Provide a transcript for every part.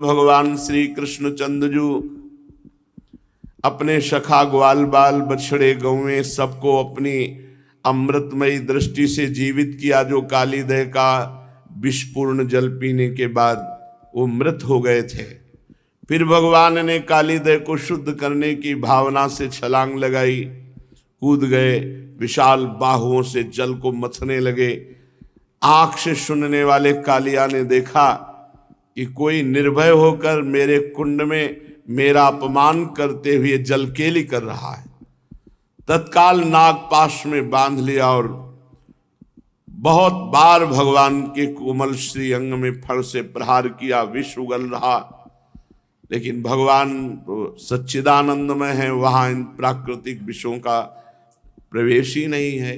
भगवान श्री कृष्ण चंद्रजू अपने सखा ग्वाल बाल बछड़े गौवें सबको अपनी अमृतमयी दृष्टि से जीवित किया। जो कालीदह का विषपूर्ण जल पीने के बाद वो मृत हो गए थे। फिर भगवान ने कालीदह को शुद्ध करने की भावना से छलांग लगाई, कूद गए, विशाल बाहुओं से जल को मथने लगे। आंख से सुनने वाले कालिया ने देखा कि कोई निर्भय होकर मेरे कुंड में मेरा अपमान करते हुए जलकेली कर रहा है। तत्काल नागपाश में बांध लिया और बहुत बार भगवान के कोमल श्री अंग में फण से प्रहार किया। विष उगल रहा, लेकिन भगवान तो सच्चिदानंदमय है, वहां इन प्राकृतिक विषों का प्रवेश ही नहीं है।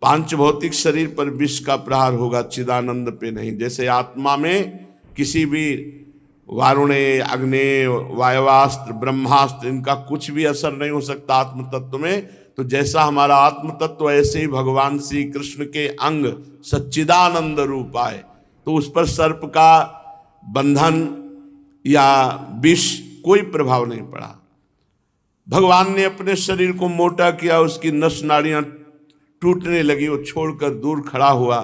पांच भौतिक शरीर पर विष का प्रहार होगा, चिदानंद पे नहीं। जैसे आत्मा में किसी भी वारुणे, अग्नि, वायवास्त्र, ब्रह्मास्त्र इनका कुछ भी असर नहीं हो सकता आत्म तत्व में, तो जैसा हमारा आत्म तत्व ऐसे ही भगवान श्री कृष्ण के अंग सच्चिदानंद रूप आए तो उस पर सर्प का बंधन या विष कोई प्रभाव नहीं पड़ा। भगवान ने अपने शरीर को मोटा किया, उसकी नस नाड़ियां टूटने लगी, वो छोड़कर दूर खड़ा हुआ।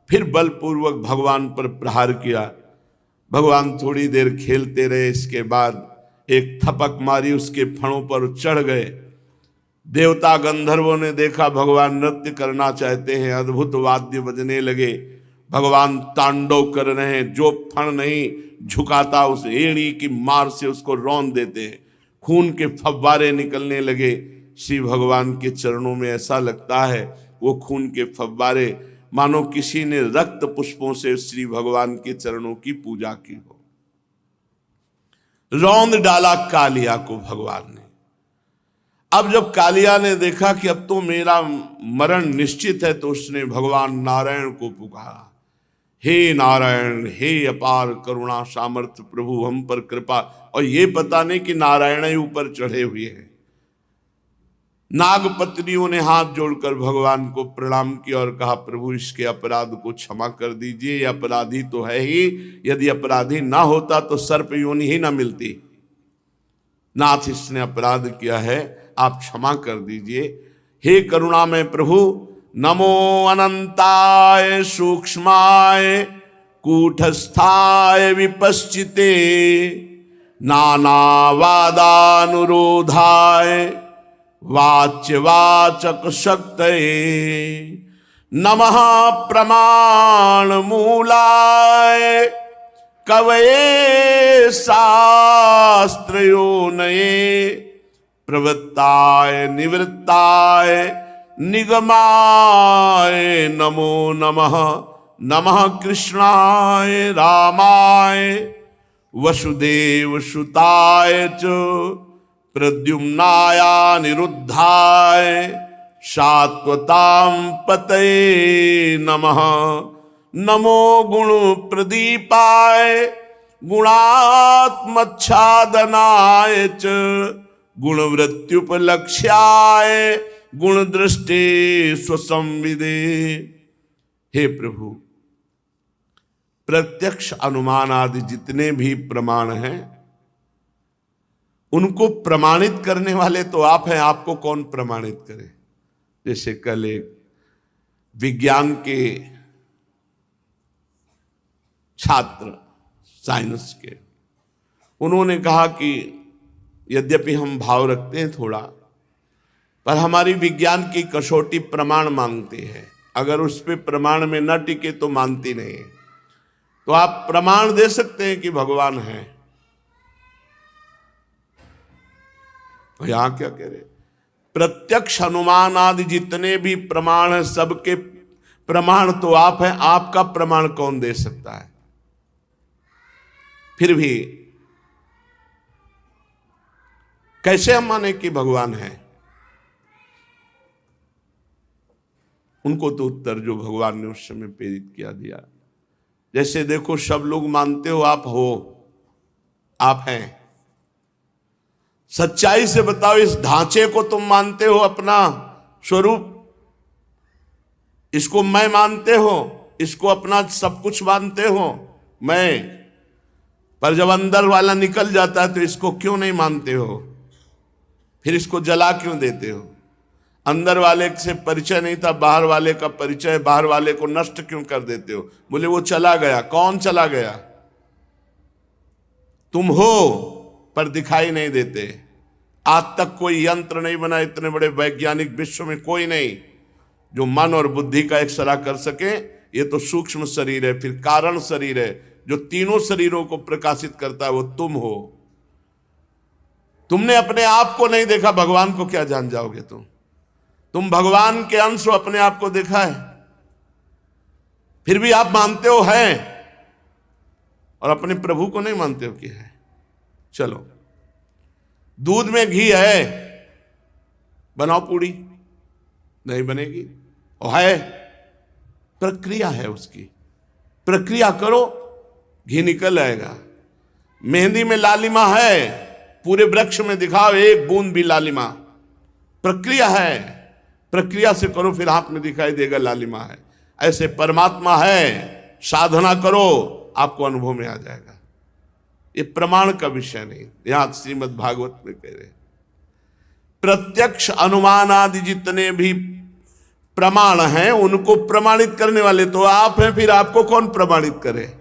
फिर बलपूर्वक भगवान पर प्रहार किया। भगवान थोड़ी देर खेलते रहे, इसके बाद एक थपक मारी, उसके फणों पर चढ़ गए। देवता गंधर्वों ने देखा भगवान नृत्य करना चाहते हैं, अद्भुत वाद्य बजने लगे, भगवान तांडव कर रहे हैं। जो फण नहीं झुकाता उस एड़ी की मार से उसको रौंद देते हैं, खून के फव्वारे निकलने लगे। श्री भगवान के चरणों में ऐसा लगता है वो खून के फव्वारे मानो किसी ने रक्त पुष्पों से श्री भगवान के चरणों की पूजा की हो। रौंद डाला कालिया को भगवान ने। अब जब कालिया ने देखा कि अब तो मेरा मरण निश्चित है, तो उसने भगवान नारायण को पुकारा, हे नारायण, हे अपार करुणा सामर्थ्य प्रभु, हम पर कृपा। और ये पता नहीं कि नारायण ही ऊपर चढ़े हुए हैं। नागपत्नियों ने हाथ जोड़कर भगवान को प्रणाम किया और कहा, प्रभु इसके अपराध को क्षमा कर दीजिए, ये अपराधी तो है ही, यदि अपराधी ना होता तो सर्प योनि ही ना मिलती। नाथ, इसने अपराध किया है, आप क्षमा कर दीजिए। हे करुणामय प्रभु, नमो अनंताय सूक्ष्माय कूटस्थाय विपश्चिते नानावादानुरोधाय वाच्यवाचक शक्तये नमः प्रमाण मूलाय कवये शास्त्रयोनये प्रवृत्ताय निवृत्ताय निगमाय नमो नमः। नमः कृष्णाय रामाय वसुदेव सुताय च प्रद्युम्नाय निरुद्धाय शाश्वतां पतये नमः। नमो गुण प्रदीपाय गुणात्मच्छादनाय च गुणवृत्त्युपलक्ष्याय गुणदृष्टे स्वसंविदे। हे प्रभु, प्रत्यक्ष अनुमान आदि जितने भी प्रमाण हैं उनको प्रमाणित करने वाले तो आप हैं, आपको कौन प्रमाणित करे। जैसे कल एक विज्ञान के छात्र, साइंस के, उन्होंने कहा कि यद्यपि हम भाव रखते हैं थोड़ा, पर हमारी विज्ञान की कसौटी प्रमाण मांगती है, अगर उस पे प्रमाण में न टिके तो मानती नहीं। तो आप प्रमाण दे सकते हैं कि भगवान है। तो यहां क्या कह रहे, प्रत्यक्ष अनुमान आदि जितने भी प्रमाण हैं सबके प्रमाण तो आप हैं, आपका प्रमाण कौन दे सकता है। फिर भी कैसे हम माने कि भगवान है। उनको तो उत्तर जो भगवान ने उस समय प्रेरित किया दिया। जैसे देखो, सब लोग मानते हो आप हो, आप हैं, सच्चाई से बताओ, इस ढांचे को तुम मानते हो अपना स्वरूप, इसको मैं मानते हो, इसको अपना सब कुछ मानते हो मैं, पर जब अंदर वाला निकल जाता है तो इसको क्यों नहीं मानते हो, फिर इसको जला क्यों देते हो? अंदर वाले से परिचय नहीं था, बाहर वाले का परिचय, बाहर वाले को नष्ट क्यों कर देते हो? बोले वो चला गया। कौन चला गया? तुम हो पर दिखाई नहीं देते। आज तक कोई यंत्र नहीं बना, इतने बड़े वैज्ञानिक विश्व में कोई नहीं जो मन और बुद्धि का एक्सरा कर सके। ये तो सूक्ष्म शरीर है, फिर कारण शरीर है जो तीनों शरीरों को प्रकाशित करता है, वो तुम हो। तुमने अपने आप को नहीं देखा, भगवान को क्या जान जाओगे? तुम भगवान के अंश हो, अपने आप को देखा है, फिर भी आप मानते हो है और अपने प्रभु को नहीं मानते हो कि है। चलो, दूध में घी है, बनाओ पूड़ी, नहीं बनेगी। और है, प्रक्रिया है उसकी, प्रक्रिया करो, घी निकल आएगा। मेहंदी में लालिमा है, पूरे वृक्ष में दिखाओ एक बूंद भी लालिमा, प्रक्रिया है, प्रक्रिया से करो, फिर हाथ में दिखाई देगा लालिमा है। ऐसे परमात्मा है, साधना करो, आपको अनुभव में आ जाएगा। ये प्रमाण का विषय नहीं, यहां श्रीमद् भागवत में कह रहे प्रत्यक्ष अनुमान आदि जितने भी प्रमाण हैं उनको प्रमाणित करने वाले तो आप हैं, फिर आपको कौन प्रमाणित करे?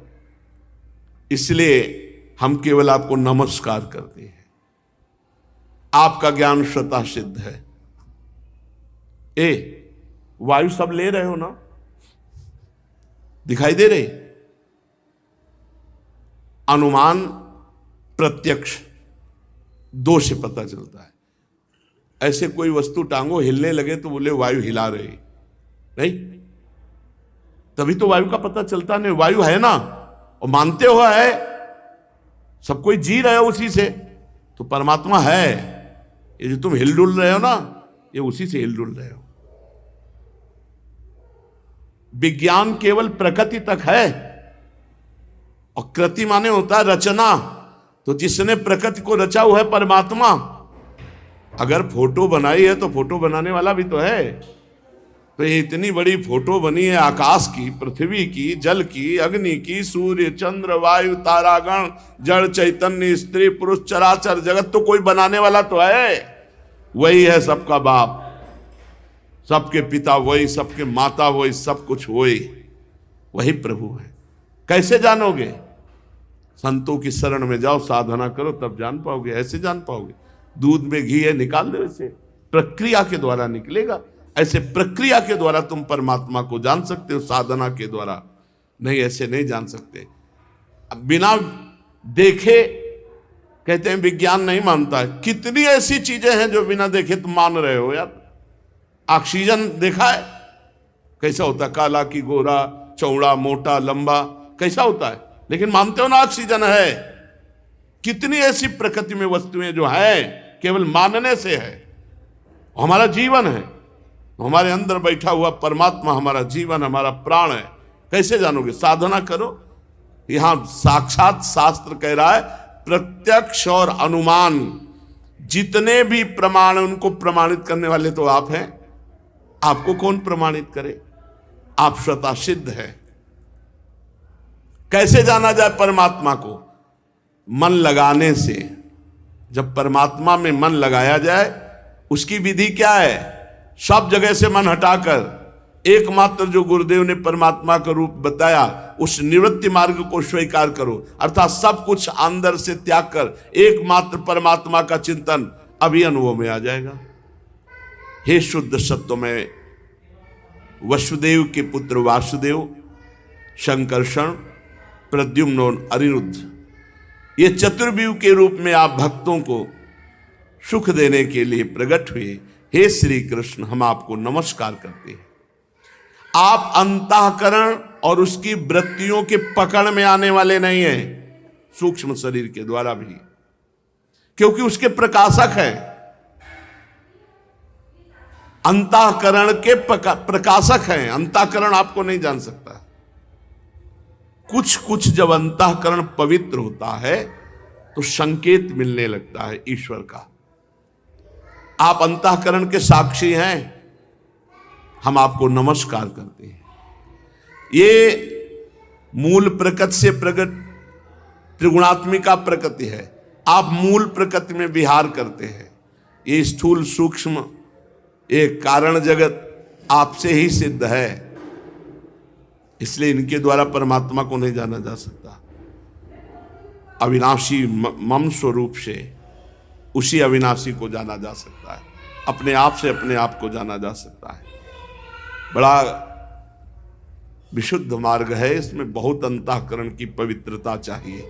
इसलिए हम केवल आपको नमस्कार करते हैं। आपका ज्ञान स्वतः सिद्ध है। वायु सब ले रहे हो ना, दिखाई दे रही? अनुमान प्रत्यक्ष दो से पता चलता है। ऐसे कोई वस्तु टांगो, हिलने लगे तो बोले वायु हिला रही, नहीं, तभी तो वायु का पता चलता नहीं। वायु है ना, और मानते हो है, सब कोई जी रहे हो उसी से, तो परमात्मा है। ये जो तुम हिलडुल रहे हो ना, ये उसी से हिलडुल रहे हो। विज्ञान केवल प्रकृति तक है, और कृति माने होता है रचना, तो जिसने प्रकृति को रचा हुआ है परमात्मा। अगर फोटो बनाई है तो फोटो बनाने वाला भी तो है। तो ये इतनी बड़ी फोटो बनी है आकाश की, पृथ्वी की, जल की, अग्नि की, सूर्य, चंद्र, वायु, तारागण, जड़, चैतन्य, स्त्री, पुरुष, चराचर जगत, तो कोई बनाने वाला तो है। वही है सबका बाप, सबके पिता वही, सबके माता वही, सब कुछ वही प्रभु है। कैसे जानोगे? संतों की शरण में जाओ, साधना करो, तब जान पाओगे। ऐसे जान पाओगे? दूध में घी है, निकाल दो, इसे प्रक्रिया के द्वारा निकलेगा। ऐसे प्रक्रिया के द्वारा तुम परमात्मा को जान सकते हो, साधना के द्वारा नहीं, ऐसे नहीं जान सकते। बिना देखे कहते हैं विज्ञान नहीं मानता है। कितनी ऐसी चीजें हैं जो बिना देखे तुम मान रहे हो यार। ऑक्सीजन देखा है कैसा होता है? काला की गोरा, चौड़ा, मोटा, लंबा, कैसा होता है? लेकिन मानते हो ना ऑक्सीजन है। कितनी ऐसी प्रकृति में वस्तुएं जो है केवल मानने से है। हमारा जीवन है, हमारे अंदर बैठा हुआ परमात्मा हमारा जीवन, हमारा प्राण है। कैसे जानोगे? साधना करो। यहां साक्षात शास्त्र कह रहा है प्रत्यक्ष और अनुमान जितने भी प्रमाण उनको प्रमाणित करने वाले तो आप हैं। आपको कौन प्रमाणित करे? आप स्वतः सिद्ध है। कैसे जाना जाए परमात्मा को? मन लगाने से। जब परमात्मा में मन लगाया जाए, उसकी विधि क्या है? सब जगह से मन हटाकर एकमात्र जो गुरुदेव ने परमात्मा का रूप बताया उस निवृत्ति मार्ग को स्वीकार करो। अर्थात सब कुछ अंदर से त्याग कर एकमात्र परमात्मा का चिंतन, अभी अनुभव में आ जाएगा। हे शुद्ध सत्व में वसुदेव के पुत्र वासुदेव, शंकरषण, प्रद्युम्न और अनिरुद्ध, ये चतुर्व्यूह के रूप में आप भक्तों को सुख देने के लिए प्रकट हुए। हे श्री कृष्ण, हम आपको नमस्कार करते हैं। आप अंतःकरण और उसकी वृत्तियों के पकड़ में आने वाले नहीं हैं, सूक्ष्म शरीर के द्वारा भी, क्योंकि उसके प्रकाशक हैं। अंतःकरण के प्रकाशक हैं, अंतःकरण आपको नहीं जान सकता। कुछ कुछ जब अंतःकरण पवित्र होता है तो संकेत मिलने लगता है ईश्वर का। आप अंतःकरण के साक्षी हैं, हम आपको नमस्कार करते हैं। ये मूल प्रकृति से प्रकट त्रिगुणात्मिका प्रकृति है। आप मूल प्रकृति में विहार करते हैं। ये स्थूल सूक्ष्म ये कारण जगत आपसे ही सिद्ध है, इसलिए इनके द्वारा परमात्मा को नहीं जाना जा सकता। अविनाशी मम स्वरूप से उसी अविनाशी को जाना जा सकता है, अपने आप से अपने आप को जाना जा सकता है। बड़ा विशुद्ध मार्ग है, इसमें बहुत अंतःकरण की पवित्रता चाहिए।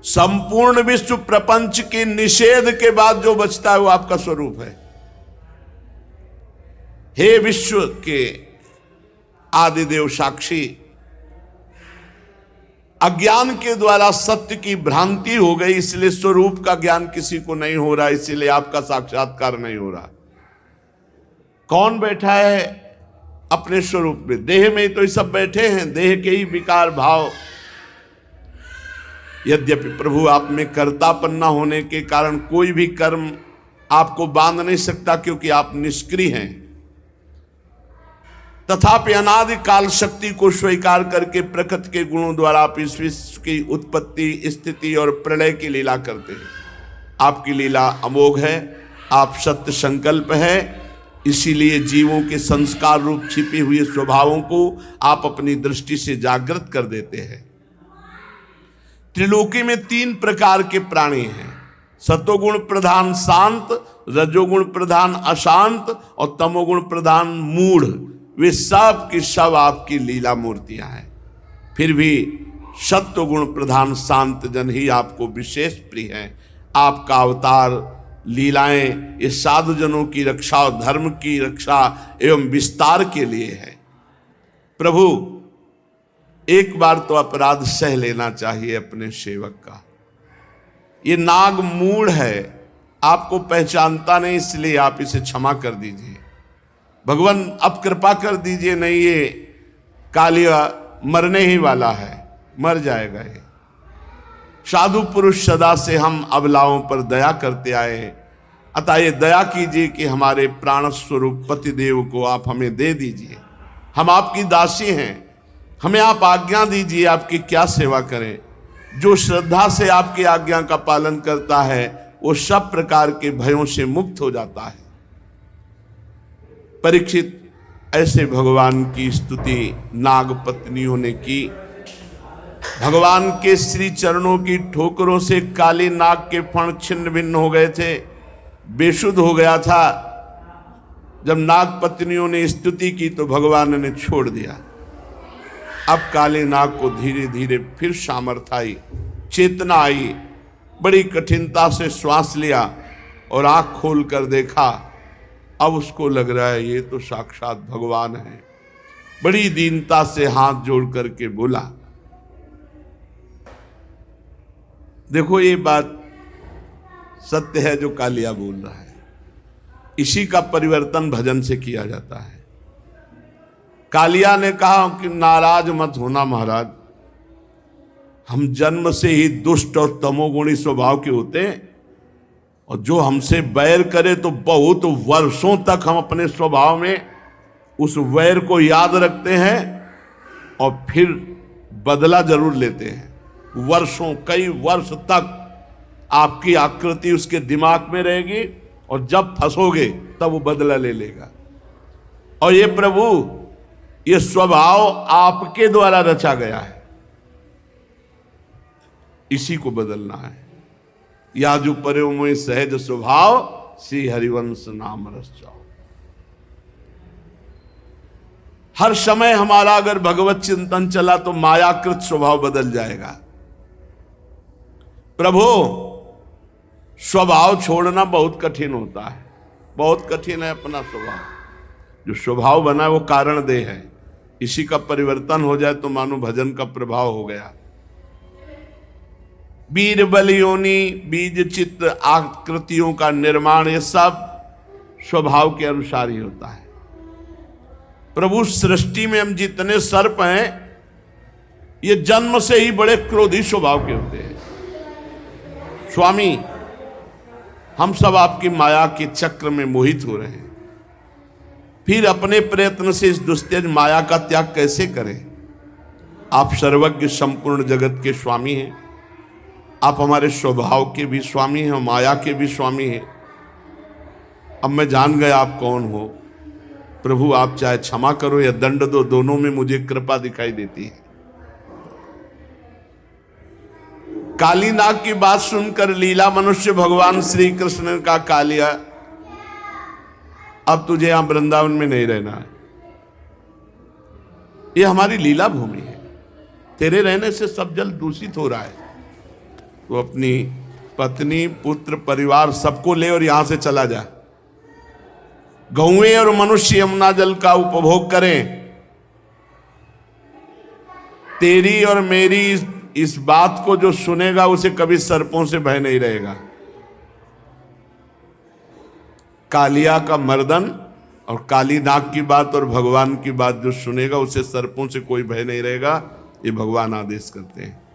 संपूर्ण विश्व प्रपंच के निषेध के बाद जो बचता है वो आपका स्वरूप है। हे विश्व के आदिदेव साक्षी, अज्ञान के द्वारा सत्य की भ्रांति हो गई, इसलिए स्वरूप का ज्ञान किसी को नहीं हो रहा, इसीलिए आपका साक्षात्कार नहीं हो रहा। कौन बैठा है अपने स्वरूप में? देह में ही तो ये सब बैठे हैं, देह के ही विकार भाव। यद्यपि प्रभु आप में कर्तापन न होने के कारण कोई भी कर्म आपको बांध नहीं सकता, क्योंकि आप निष्क्रिय हैं। तथापि अनादि काल शक्ति को स्वीकार करके प्रकृति के गुणों द्वारा आप इस विश्व की उत्पत्ति, स्थिति और प्रलय की लीला करते हैं। आपकी लीला अमोघ है, आप सत्य संकल्प है, इसीलिए जीवों के संस्कार रूप छिपे हुए स्वभावों को आप अपनी दृष्टि से जागृत कर देते हैं। त्रिलोकी में 3 प्रकार के प्राणी हैं, सतोगुण प्रधान शांत, रजोगुण प्रधान अशांत और तमोगुण प्रधान मूढ़। वे सब की सब आपकी लीला मूर्तियां हैं। फिर भी सत्वगुण प्रधान शांत जन ही आपको विशेष प्रिय हैं। आपका अवतार लीलाएं ये साधु जनों की रक्षा और धर्म की रक्षा एवं विस्तार के लिए है। प्रभु, एक बार तो अपराध सह लेना चाहिए अपने सेवक का। ये नाग मूढ़ है, आपको पहचानता नहीं, इसलिए आप इसे क्षमा कर दीजिए। भगवान अब कृपा कर दीजिए, नहीं ये कालिया मरने ही वाला है, मर जाएगा ये। साधु पुरुष सदा से हम अबलाओं पर दया करते आए, अतः ये दया कीजिए कि हमारे प्राण स्वरूप पतिदेव को आप हमें दे दीजिए। हम आपकी दासी हैं, हमें आप आज्ञा दीजिए, आपकी क्या सेवा करें। जो श्रद्धा से आपकी आज्ञा का पालन करता है वो सब प्रकार के भयों से मुक्त हो जाता है। परीक्षित, ऐसे भगवान की स्तुति नाग पत्नियों ने की। भगवान के श्री चरणों की ठोकरों से काली नाग के फण छिन्न भिन्न हो गए थे, बेसुध हो गया था। जब नाग पत्नियों ने स्तुति की तो भगवान ने छोड़ दिया। अब काली नाग को धीरे धीरे फिर सामर्थ्य आई, चेतना आई, बड़ी कठिनता से श्वास लिया और आंख खोल कर देखा। अब उसको लग रहा है ये तो साक्षात भगवान है। बड़ी दीनता से हाथ जोड़ करके बोला। देखो ये बात सत्य है जो कालिया बोल रहा है। इसी का परिवर्तन भजन से किया जाता है। कालिया ने कहा कि नाराज मत होना महाराज, हम जन्म से ही दुष्ट और तमोगुणी स्वभाव के होते हैं, और जो हमसे बैर करे तो बहुत वर्षों तक हम अपने स्वभाव में उस वैर को याद रखते हैं और फिर बदला जरूर लेते हैं। वर्षों, कई वर्ष तक आपकी आकृति उसके दिमाग में रहेगी और जब फंसोगे तब वो बदला ले लेगा। और ये प्रभु, ये स्वभाव आपके द्वारा रचा गया है, इसी को बदलना है। या जो पर्यो में सहज स्वभाव श्री हरिवंश नाम रस जाओ। हर समय हमारा अगर भगवत चिंतन चला तो मायाकृत स्वभाव बदल जाएगा। प्रभु, स्वभाव छोड़ना बहुत कठिन होता है, बहुत कठिन है अपना स्वभाव। जो स्वभाव बना है वो कारण देह है, इसी का परिवर्तन हो जाए तो मानो भजन का प्रभाव हो गया। वीर बल योनि बीज चित्र आकृतियों का निर्माण ये सब स्वभाव के अनुसार ही होता है। प्रभु, सृष्टि में हम जितने सर्प हैं ये जन्म से ही बड़े क्रोधी स्वभाव के होते हैं। स्वामी, हम सब आपकी माया के चक्र में मोहित हो रहे हैं, फिर अपने प्रयत्न से इस दुस्तेज माया का त्याग कैसे करें? आप सर्वज्ञ संपूर्ण जगत के स्वामी हैं, आप हमारे स्वभाव के भी स्वामी हैं, माया के भी स्वामी हैं। अब मैं जान गया आप कौन हो। प्रभु आप चाहे क्षमा करो या दंड दो, दोनों में मुझे कृपा दिखाई देती है। काली नाग की बात सुनकर लीला मनुष्य भगवान श्री कृष्ण ने कहा, कालिया अब तुझे यहां वृंदावन में नहीं रहना है, ये हमारी लीला भूमि है, तेरे रहने से सब जल दूषित हो रहा है। तो अपनी पत्नी, पुत्र, परिवार सबको ले और यहां से चला जा। गौएं और मनुष्य यमुना जल का उपभोग करें। तेरी और मेरी इस बात को जो सुनेगा उसे कभी सर्पों से भय नहीं रहेगा। कालिया का मर्दन और काली नाग की बात और भगवान की बात जो सुनेगा उसे सर्पों से कोई भय नहीं रहेगा। ये भगवान आदेश करते हैं।